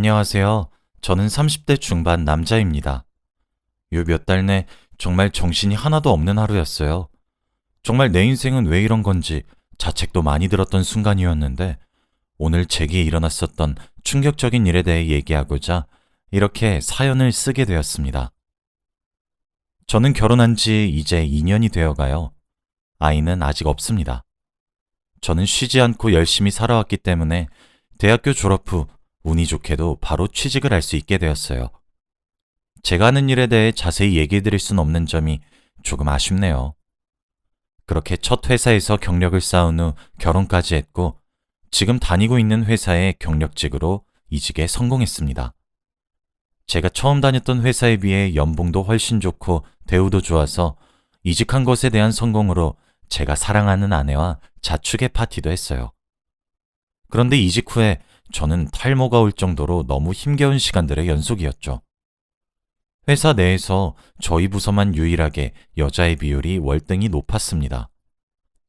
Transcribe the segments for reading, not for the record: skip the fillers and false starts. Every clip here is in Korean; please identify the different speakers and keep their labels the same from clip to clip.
Speaker 1: 안녕하세요. 저는 30대 중반 남자입니다. 요 몇 달 내 정말 정신이 하나도 없는 하루였어요. 정말 내 인생은 왜 이런 건지 자책도 많이 들었던 순간이었는데 오늘 제게 일어났었던 충격적인 일에 대해 얘기하고자 이렇게 사연을 쓰게 되었습니다. 저는 결혼한 지 이제 2년이 되어가요. 아이는 아직 없습니다. 저는 쉬지 않고 열심히 살아왔기 때문에 대학교 졸업 후 운이 좋게도 바로 취직을 할 수 있게 되었어요. 제가 하는 일에 대해 자세히 얘기해 드릴 순 없는 점이 조금 아쉽네요. 그렇게 첫 회사에서 경력을 쌓은 후 결혼까지 했고 지금 다니고 있는 회사의 경력직으로 이직에 성공했습니다. 제가 처음 다녔던 회사에 비해 연봉도 훨씬 좋고 대우도 좋아서 이직한 것에 대한 성공으로 제가 사랑하는 아내와 자축의 파티도 했어요. 그런데 이직 후에 저는 탈모가 올 정도로 너무 힘겨운 시간들의 연속이었죠. 회사 내에서 저희 부서만 유일하게 여자의 비율이 월등히 높았습니다.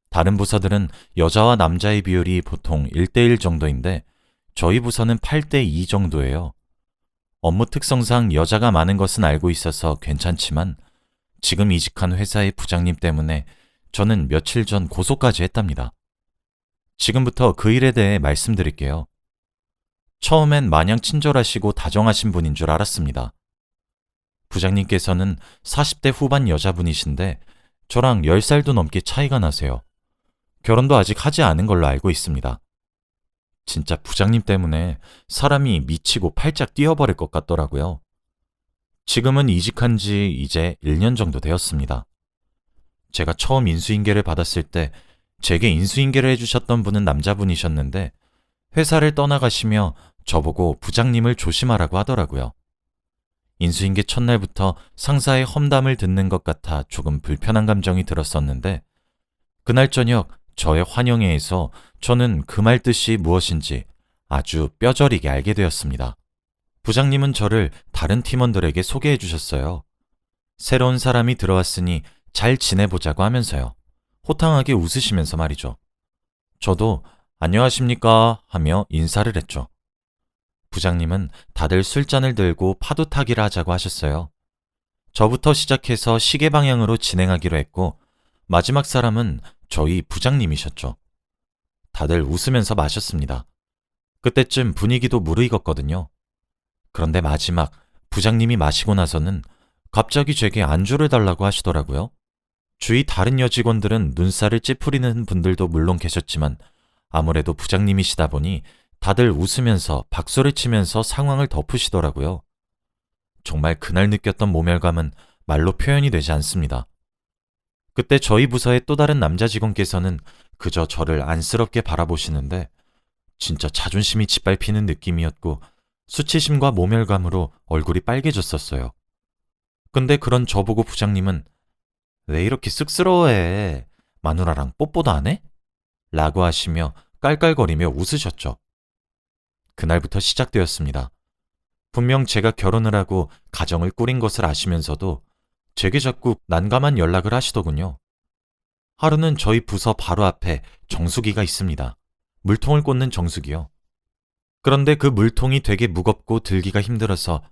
Speaker 1: 다른 부서들은 여자와 남자의 비율이 보통 1대1 정도인데 저희 부서는 8대2 정도예요. 업무 특성상 여자가 많은 것은 알고 있어서 괜찮지만 지금 이직한 회사의 부장님 때문에 저는 며칠 전 고소까지 했답니다. 지금부터 그 일에 대해 말씀드릴게요. 처음엔 마냥 친절하시고 다정하신 분인 줄 알았습니다. 부장님께서는 40대 후반 여자분이신데 저랑 10살도 넘게 차이가 나세요. 결혼도 아직 하지 않은 걸로 알고 있습니다. 진짜 부장님 때문에 사람이 미치고 팔짝 뛰어버릴 것 같더라고요. 지금은 이직한 지 이제 1년 정도 되었습니다. 제가 처음 인수인계를 받았을 때 제게 인수인계를 해주셨던 분은 남자분이셨는데 회사를 떠나가시며 저보고 부장님을 조심하라고 하더라고요. 인수인계 첫날부터 상사의 험담을 듣는 것 같아 조금 불편한 감정이 들었었는데 그날 저녁 저의 환영회에서 저는 그 말 뜻이 무엇인지 아주 뼈저리게 알게 되었습니다. 부장님은 저를 다른 팀원들에게 소개해 주셨어요. 새로운 사람이 들어왔으니 잘 지내보자고 하면서요. 호탕하게 웃으시면서 말이죠. 저도 안녕하십니까 하며 인사를 했죠. 부장님은 다들 술잔을 들고 파도 타기를 하자고 하셨어요. 저부터 시작해서 시계 방향으로 진행하기로 했고 마지막 사람은 저희 부장님이셨죠. 다들 웃으면서 마셨습니다. 그때쯤 분위기도 무르익었거든요. 그런데 마지막 부장님이 마시고 나서는 갑자기 제게 안주를 달라고 하시더라고요. 주위 다른 여직원들은 눈살을 찌푸리는 분들도 물론 계셨지만 아무래도 부장님이시다 보니 다들 웃으면서 박수를 치면서 상황을 덮으시더라고요. 정말 그날 느꼈던 모멸감은 말로 표현이 되지 않습니다. 그때 저희 부서의 또 다른 남자 직원께서는 그저 저를 안쓰럽게 바라보시는데 진짜 자존심이 짓밟히는 느낌이었고 수치심과 모멸감으로 얼굴이 빨개졌었어요. 근데 그런 저보고 부장님은 왜 이렇게 쑥스러워해? 마누라랑 뽀뽀도 안 해? 라고 하시며 깔깔거리며 웃으셨죠. 그날부터 시작되었습니다. 분명 제가 결혼을 하고 가정을 꾸린 것을 아시면서도 제게 자꾸 난감한 연락을 하시더군요. 하루는 저희 부서 바로 앞에 정수기가 있습니다. 물통을 꽂는 정수기요. 그런데 그 물통이 되게 무겁고 들기가 힘들어서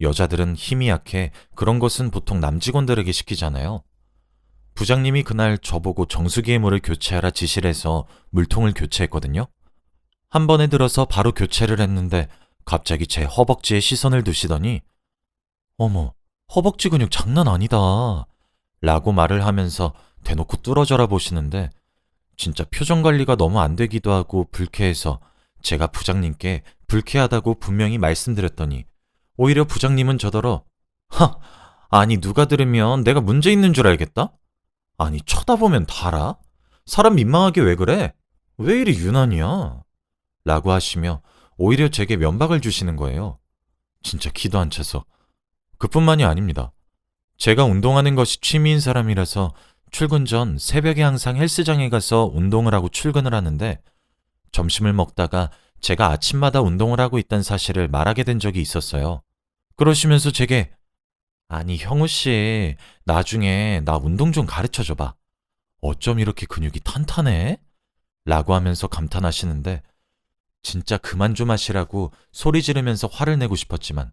Speaker 1: 여자들은 힘이 약해 그런 것은 보통 남직원들에게 시키잖아요. 부장님이 그날 저보고 정수기의 물을 교체하라 지시를 해서 물통을 교체했거든요. 한 번에 들어서 바로 교체를 했는데 갑자기 제 허벅지에 시선을 두시더니 어머, 허벅지 근육 장난 아니다 라고 말을 하면서 대놓고 뚫어져라 보시는데 진짜 표정 관리가 너무 안 되기도 하고 불쾌해서 제가 부장님께 불쾌하다고 분명히 말씀드렸더니 오히려 부장님은 저더러 아니 누가 들으면 내가 문제 있는 줄 알겠다? 아니 쳐다보면 다 알아? 사람 민망하게 왜 그래? 왜 이리 유난이야? 라고 하시며 오히려 제게 면박을 주시는 거예요. 진짜 기도 안 차서. 그뿐만이 아닙니다. 제가 운동하는 것이 취미인 사람이라서 출근 전 새벽에 항상 헬스장에 가서 운동을 하고 출근을 하는데 점심을 먹다가 제가 아침마다 운동을 하고 있다는 사실을 말하게 된 적이 있었어요. 그러시면서 제게 아니 형우 씨 나중에 나 운동 좀 가르쳐줘봐. 어쩜 이렇게 근육이 탄탄해? 라고 하면서 감탄하시는데 진짜 그만 좀 하시라고 소리 지르면서 화를 내고 싶었지만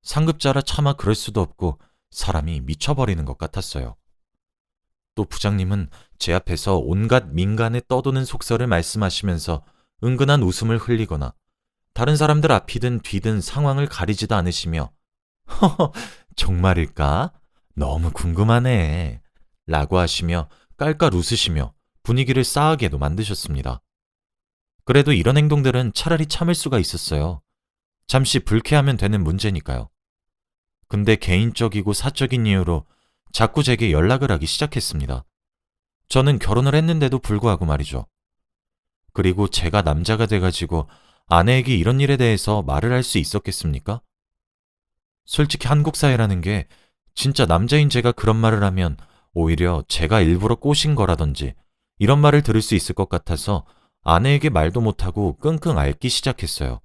Speaker 1: 상급자라 차마 그럴 수도 없고 사람이 미쳐버리는 것 같았어요. 또 부장님은 제 앞에서 온갖 민간에 떠도는 속설을 말씀하시면서 은근한 웃음을 흘리거나 다른 사람들 앞이든 뒤든 상황을 가리지도 않으시며 허허, 정말일까? 너무 궁금하네. 라고 하시며 깔깔 웃으시며 분위기를 싸하게도 만드셨습니다. 그래도 이런 행동들은 차라리 참을 수가 있었어요. 잠시 불쾌하면 되는 문제니까요. 근데 개인적이고 사적인 이유로 자꾸 제게 연락을 하기 시작했습니다. 저는 결혼을 했는데도 불구하고 말이죠. 그리고 제가 남자가 돼가지고 아내에게 이런 일에 대해서 말을 할 수 있었겠습니까? 솔직히 한국 사회라는 게 진짜 남자인 제가 그런 말을 하면 오히려 제가 일부러 꼬신 거라든지 이런 말을 들을 수 있을 것 같아서 아내에게 말도 못하고 끙끙 앓기 시작했어요.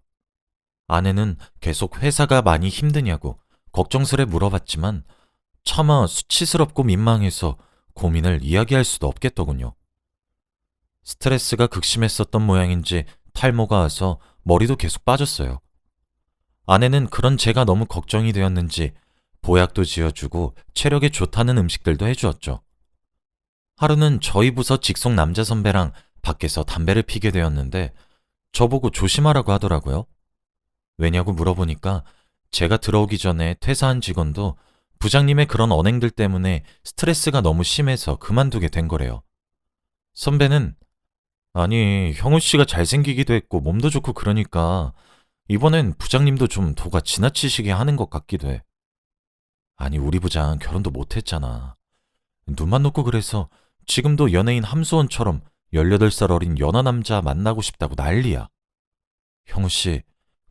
Speaker 1: 아내는 계속 회사가 많이 힘드냐고 걱정스레 물어봤지만 차마 수치스럽고 민망해서 고민을 이야기할 수도 없겠더군요. 스트레스가 극심했었던 모양인지 탈모가 와서 머리도 계속 빠졌어요. 아내는 그런 제가 너무 걱정이 되었는지 보약도 지어주고 체력에 좋다는 음식들도 해주었죠. 하루는 저희 부서 직속 남자 선배랑 밖에서 담배를 피게 되었는데 저보고 조심하라고 하더라고요. 왜냐고 물어보니까 제가 들어오기 전에 퇴사한 직원도 부장님의 그런 언행들 때문에 스트레스가 너무 심해서 그만두게 된 거래요. 선배는 아니, 형우 씨가 잘생기기도 했고 몸도 좋고 그러니까 이번엔 부장님도 좀 도가 지나치시게 하는 것 같기도 해. 아니, 우리 부장 결혼도 못했잖아. 눈만 놓고 그래서 지금도 연예인 함수원처럼 18살 어린 연하 남자 만나고 싶다고 난리야. 형우 씨,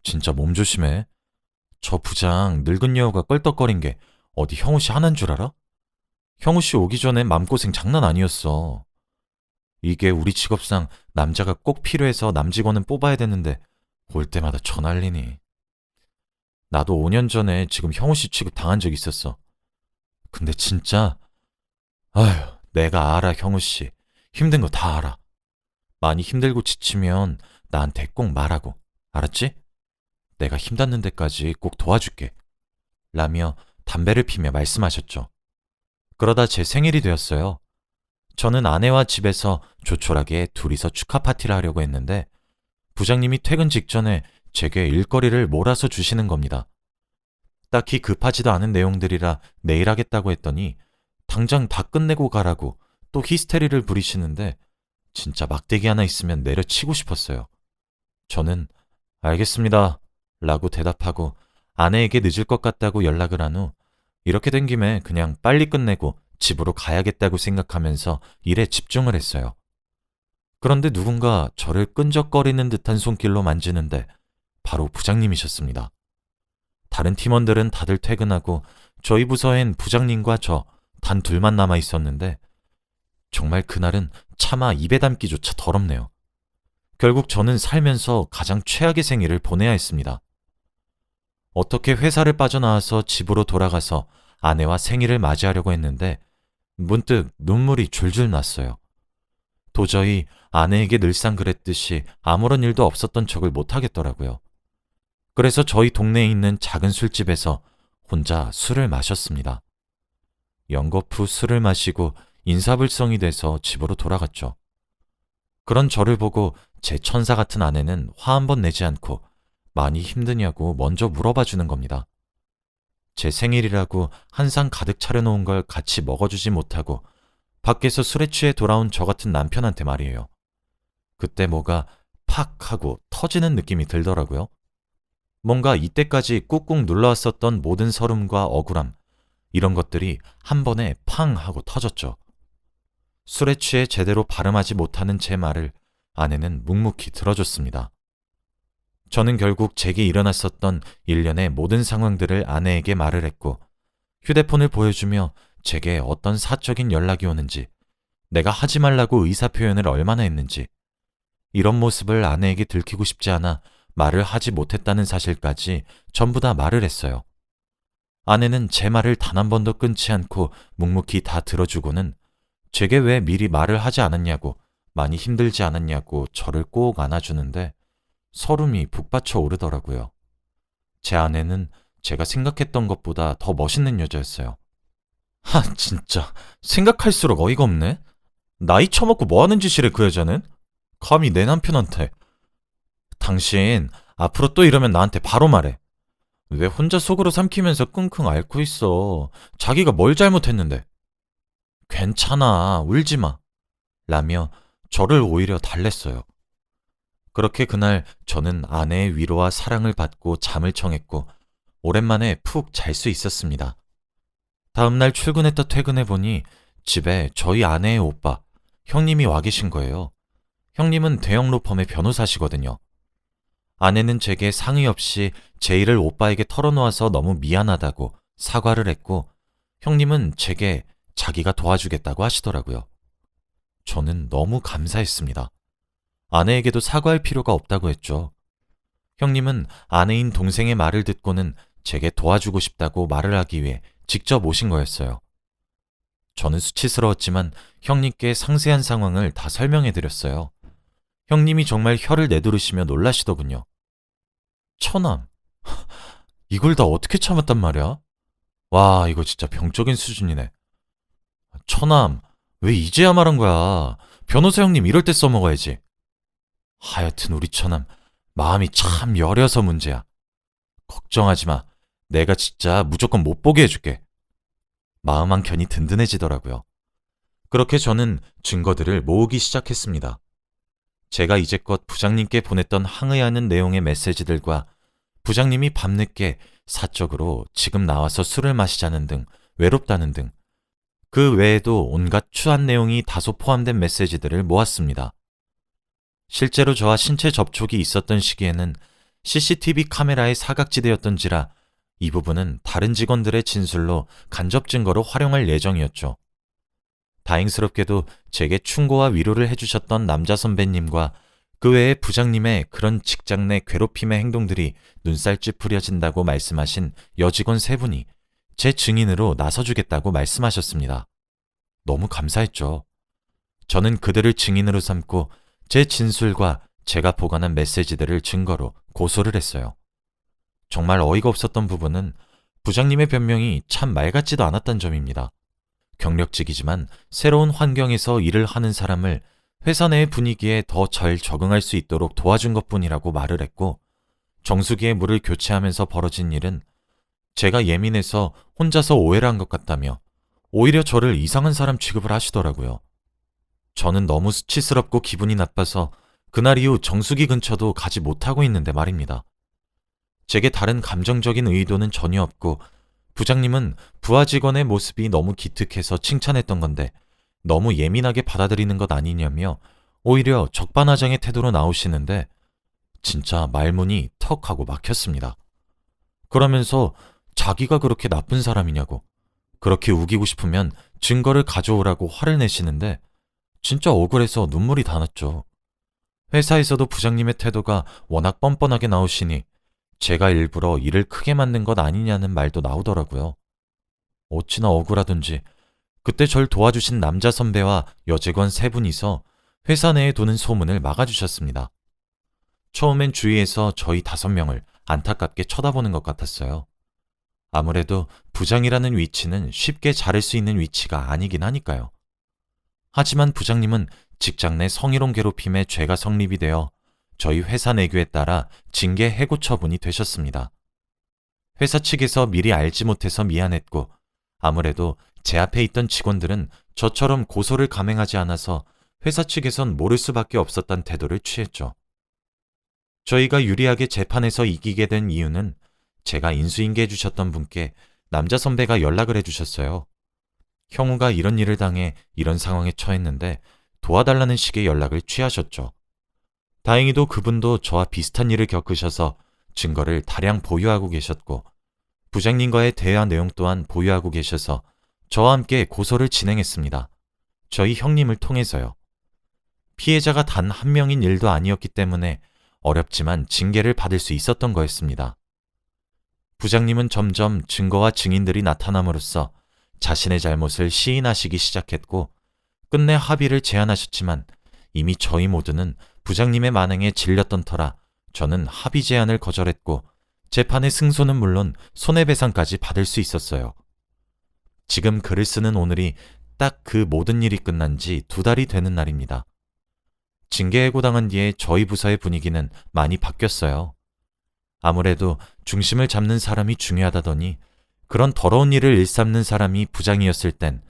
Speaker 1: 진짜 몸 조심해. 저 부장 늙은 여우가 껄떡거린 게 어디 형우 씨 하나인 줄 알아? 형우 씨 오기 전에 맘고생 장난 아니었어. 이게 우리 직업상 남자가 꼭 필요해서 남직원은 뽑아야 되는데 올 때마다 저 난리니. 나도 5년 전에 지금 형우 씨 취급 당한 적 있었어. 근데 진짜 아휴, 내가 알아. 형우 씨 힘든 거 다 알아. 많이 힘들고 지치면 나한테 꼭 말하고, 알았지? 내가 힘닿는 데까지 꼭 도와줄게. 라며 담배를 피며 말씀하셨죠. 그러다 제 생일이 되었어요. 저는 아내와 집에서 조촐하게 둘이서 축하 파티를 하려고 했는데 부장님이 퇴근 직전에 제게 일거리를 몰아서 주시는 겁니다. 딱히 급하지도 않은 내용들이라 내일 하겠다고 했더니 당장 다 끝내고 가라고 또 히스테리를 부리시는데 진짜 막대기 하나 있으면 내려치고 싶었어요. 저는 알겠습니다 라고 대답하고 아내에게 늦을 것 같다고 연락을 한 후 이렇게 된 김에 그냥 빨리 끝내고 집으로 가야겠다고 생각하면서 일에 집중을 했어요. 그런데 누군가 저를 끈적거리는 듯한 손길로 만지는데 바로 부장님이셨습니다. 다른 팀원들은 다들 퇴근하고 저희 부서엔 부장님과 저 단 둘만 남아 있었는데 정말 그날은 차마 입에 담기조차 더럽네요. 결국 저는 살면서 가장 최악의 생일을 보내야 했습니다. 어떻게 회사를 빠져나와서 집으로 돌아가서 아내와 생일을 맞이하려고 했는데 문득 눈물이 줄줄 났어요. 도저히 아내에게 늘상 그랬듯이 아무런 일도 없었던 척을 못하겠더라고요. 그래서 저희 동네에 있는 작은 술집에서 혼자 술을 마셨습니다. 연거푸 술을 마시고 인사불성이 돼서 집으로 돌아갔죠. 그런 저를 보고 제 천사 같은 아내는 화 한 번 내지 않고 많이 힘드냐고 먼저 물어봐 주는 겁니다. 제 생일이라고 한 상 가득 차려놓은 걸 같이 먹어주지 못하고 밖에서 술에 취해 돌아온 저 같은 남편한테 말이에요. 그때 뭐가 팍 하고 터지는 느낌이 들더라고요. 뭔가 이때까지 꾹꾹 눌러왔었던 모든 서름과 억울함, 이런 것들이 한 번에 팡 하고 터졌죠. 술에 취해 제대로 발음하지 못하는 제 말을 아내는 묵묵히 들어줬습니다. 저는 결국 제게 일어났었던 일련의 모든 상황들을 아내에게 말을 했고 휴대폰을 보여주며 제게 어떤 사적인 연락이 오는지, 내가 하지 말라고 의사표현을 얼마나 했는지, 이런 모습을 아내에게 들키고 싶지 않아 말을 하지 못했다는 사실까지 전부 다 말을 했어요. 아내는 제 말을 단 한 번도 끊지 않고 묵묵히 다 들어주고는 제게 왜 미리 말을 하지 않았냐고, 많이 힘들지 않았냐고 저를 꼭 안아주는데 서름이 북받쳐 오르더라고요. 제 아내는 제가 생각했던 것보다 더 멋있는 여자였어요. 진짜 생각할수록 어이가 없네. 나이 처먹고 뭐 하는 짓이래 그 여자는? 감히 내 남편한테. 당신 앞으로 또 이러면 나한테 바로 말해. 왜 혼자 속으로 삼키면서 끙끙 앓고 있어. 자기가 뭘 잘못했는데. 괜찮아, 울지 마. 라며 저를 오히려 달랬어요. 그렇게 그날 저는 아내의 위로와 사랑을 받고 잠을 청했고 오랜만에 푹 잘 수 있었습니다. 다음날 출근했다 퇴근해보니 집에 저희 아내의 오빠, 형님이 와 계신 거예요. 형님은 대형 로펌의 변호사시거든요. 아내는 제게 상의 없이 제 일을 오빠에게 털어놓아서 너무 미안하다고 사과를 했고 형님은 제게 자기가 도와주겠다고 하시더라고요. 저는 너무 감사했습니다. 아내에게도 사과할 필요가 없다고 했죠. 형님은 아내인 동생의 말을 듣고는 제게 도와주고 싶다고 말을 하기 위해 직접 오신 거였어요. 저는 수치스러웠지만 형님께 상세한 상황을 다 설명해드렸어요. 형님이 정말 혀를 내두르시며 놀라시더군요. 처남, 이걸 다 어떻게 참았단 말이야? 와, 이거 진짜 병적인 수준이네. 처남, 왜 이제야 말한 거야? 변호사 형님 이럴 때 써먹어야지. 하여튼 우리 처남, 마음이 참 여려서 문제야. 걱정하지 마. 내가 진짜 무조건 못 보게 해줄게. 마음 한켠이 든든해지더라고요. 그렇게 저는 증거들을 모으기 시작했습니다. 제가 이제껏 부장님께 보냈던 항의하는 내용의 메시지들과 부장님이 밤늦게 사적으로 지금 나와서 술을 마시자는 등 외롭다는 등 그 외에도 온갖 추한 내용이 다소 포함된 메시지들을 모았습니다. 실제로 저와 신체 접촉이 있었던 시기에는 CCTV 카메라의 사각지대였던지라 이 부분은 다른 직원들의 진술로 간접 증거로 활용할 예정이었죠. 다행스럽게도 제게 충고와 위로를 해주셨던 남자 선배님과 그 외에 부장님의 그런 직장 내 괴롭힘의 행동들이 눈살 찌푸려진다고 말씀하신 여직원 3분이 제 증인으로 나서주겠다고 말씀하셨습니다. 너무 감사했죠. 저는 그들을 증인으로 삼고 제 진술과 제가 보관한 메시지들을 증거로 고소를 했어요. 정말 어이가 없었던 부분은 부장님의 변명이 참 말 같지도 않았던 점입니다. 경력직이지만 새로운 환경에서 일을 하는 사람을 회사 내의 분위기에 더 잘 적응할 수 있도록 도와준 것뿐이라고 말을 했고 정수기에 물을 교체하면서 벌어진 일은 제가 예민해서 혼자서 오해를 한 것 같다며 오히려 저를 이상한 사람 취급을 하시더라고요. 저는 너무 수치스럽고 기분이 나빠서 그날 이후 정수기 근처도 가지 못하고 있는데 말입니다. 제게 다른 감정적인 의도는 전혀 없고 부장님은 부하 직원의 모습이 너무 기특해서 칭찬했던 건데 너무 예민하게 받아들이는 것 아니냐며 오히려 적반하장의 태도로 나오시는데 진짜 말문이 턱 하고 막혔습니다. 그러면서 자기가 그렇게 나쁜 사람이냐고 그렇게 우기고 싶으면 증거를 가져오라고 화를 내시는데 진짜 억울해서 눈물이 다 났죠. 회사에서도 부장님의 태도가 워낙 뻔뻔하게 나오시니 제가 일부러 일을 크게 만든 것 아니냐는 말도 나오더라고요. 어찌나 억울하던지 그때 절 도와주신 남자 선배와 여직원 3분이서 회사 내에 도는 소문을 막아주셨습니다. 처음엔 주위에서 저희 5명을 안타깝게 쳐다보는 것 같았어요. 아무래도 부장이라는 위치는 쉽게 자를 수 있는 위치가 아니긴 하니까요. 하지만 부장님은 직장 내 성희롱 괴롭힘의 죄가 성립이 되어 저희 회사 내규에 따라 징계 해고 처분이 되셨습니다. 회사 측에서 미리 알지 못해서 미안했고 아무래도 제 앞에 있던 직원들은 저처럼 고소를 감행하지 않아서 회사 측에선 모를 수밖에 없었던 태도를 취했죠. 저희가 유리하게 재판에서 이기게 된 이유는 제가 인수인계해 주셨던 분께 남자 선배가 연락을 해주셨어요. 형우가 이런 일을 당해 이런 상황에 처했는데 도와달라는 식의 연락을 취하셨죠. 다행히도 그분도 저와 비슷한 일을 겪으셔서 증거를 다량 보유하고 계셨고 부장님과의 대화 내용 또한 보유하고 계셔서 저와 함께 고소를 진행했습니다. 저희 형님을 통해서요. 피해자가 단 한 명인 일도 아니었기 때문에 어렵지만 징계를 받을 수 있었던 거였습니다. 부장님은 점점 증거와 증인들이 나타남으로써 자신의 잘못을 시인하시기 시작했고 끝내 합의를 제안하셨지만 이미 저희 모두는 부장님의 만행에 질렸던 터라 저는 합의 제안을 거절했고 재판의 승소는 물론 손해배상까지 받을 수 있었어요. 지금 글을 쓰는 오늘이 딱 그 모든 일이 끝난 지 2달이 되는 날입니다. 징계해고당한 뒤에 저희 부서의 분위기는 많이 바뀌었어요. 아무래도 중심을 잡는 사람이 중요하다더니 그런 더러운 일을 일삼는 사람이 부장이었을 땐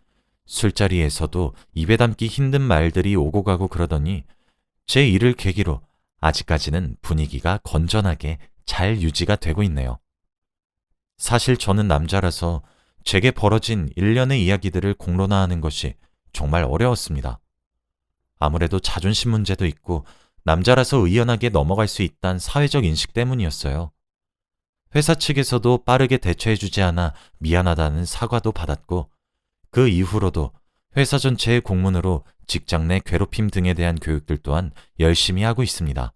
Speaker 1: 술자리에서도 입에 담기 힘든 말들이 오고 가고 그러더니 제 일을 계기로 아직까지는 분위기가 건전하게 잘 유지가 되고 있네요. 사실 저는 남자라서 제게 벌어진 일련의 이야기들을 공론화하는 것이 정말 어려웠습니다. 아무래도 자존심 문제도 있고 남자라서 의연하게 넘어갈 수 있다는 사회적 인식 때문이었어요. 회사 측에서도 빠르게 대처해주지 않아 미안하다는 사과도 받았고 그 이후로도 회사 전체의 공문으로 직장 내 괴롭힘 등에 대한 교육들 또한 열심히 하고 있습니다.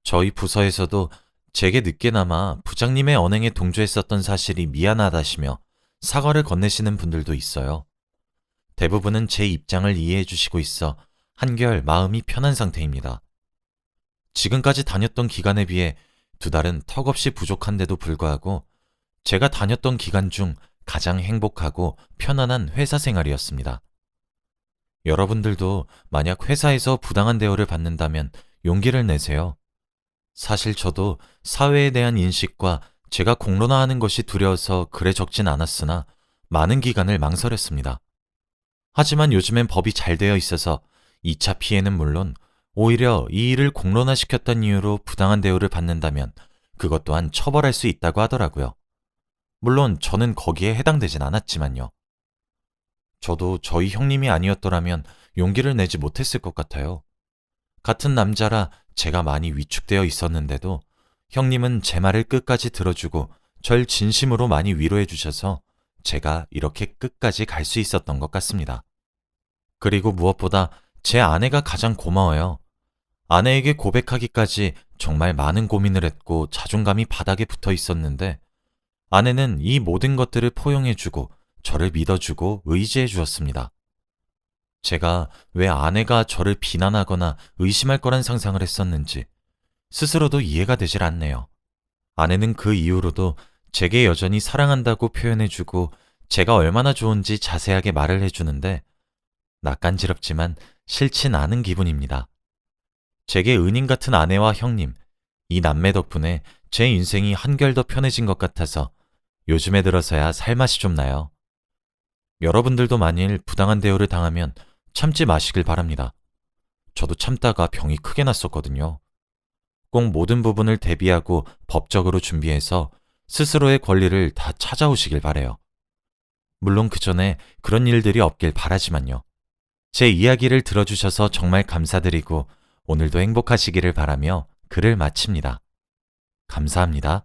Speaker 1: 저희 부서에서도 제게 늦게나마 부장님의 언행에 동조했었던 사실이 미안하다시며 사과를 건네시는 분들도 있어요. 대부분은 제 입장을 이해해 주시고 있어 한결 마음이 편한 상태입니다. 지금까지 다녔던 기간에 비해 2달은 턱없이 부족한데도 불구하고 제가 다녔던 기간 중 가장 행복하고 편안한 회사 생활이었습니다. 여러분들도 만약 회사에서 부당한 대우를 받는다면 용기를 내세요. 사실 저도 사회에 대한 인식과 제가 공론화하는 것이 두려워서 글에 적진 않았으나 많은 기간을 망설였습니다. 하지만 요즘엔 법이 잘 되어 있어서 2차 피해는 물론 오히려 이 일을 공론화시켰던 이유로 부당한 대우를 받는다면 그것 또한 처벌할 수 있다고 하더라고요. 물론 저는 거기에 해당되진 않았지만요. 저도 저희 형님이 아니었더라면 용기를 내지 못했을 것 같아요. 같은 남자라 제가 많이 위축되어 있었는데도 형님은 제 말을 끝까지 들어주고 절 진심으로 많이 위로해 주셔서 제가 이렇게 끝까지 갈 수 있었던 것 같습니다. 그리고 무엇보다 제 아내가 가장 고마워요. 아내에게 고백하기까지 정말 많은 고민을 했고 자존감이 바닥에 붙어 있었는데 아내는 이 모든 것들을 포용해주고 저를 믿어주고 의지해 주었습니다. 제가 왜 아내가 저를 비난하거나 의심할 거란 상상을 했었는지 스스로도 이해가 되질 않네요. 아내는 그 이후로도 제게 여전히 사랑한다고 표현해주고 제가 얼마나 좋은지 자세하게 말을 해주는데 낯간지럽지만 싫진 않은 기분입니다. 제게 은인 같은 아내와 형님, 이 남매 덕분에 제 인생이 한결 더 편해진 것 같아서 요즘에 들어서야 살맛이 좀 나요. 여러분들도 만일 부당한 대우를 당하면 참지 마시길 바랍니다. 저도 참다가 병이 크게 났었거든요. 꼭 모든 부분을 대비하고 법적으로 준비해서 스스로의 권리를 다 찾아오시길 바래요. 물론 그 전에 그런 일들이 없길 바라지만요. 제 이야기를 들어주셔서 정말 감사드리고 오늘도 행복하시기를 바라며 글을 마칩니다. 감사합니다.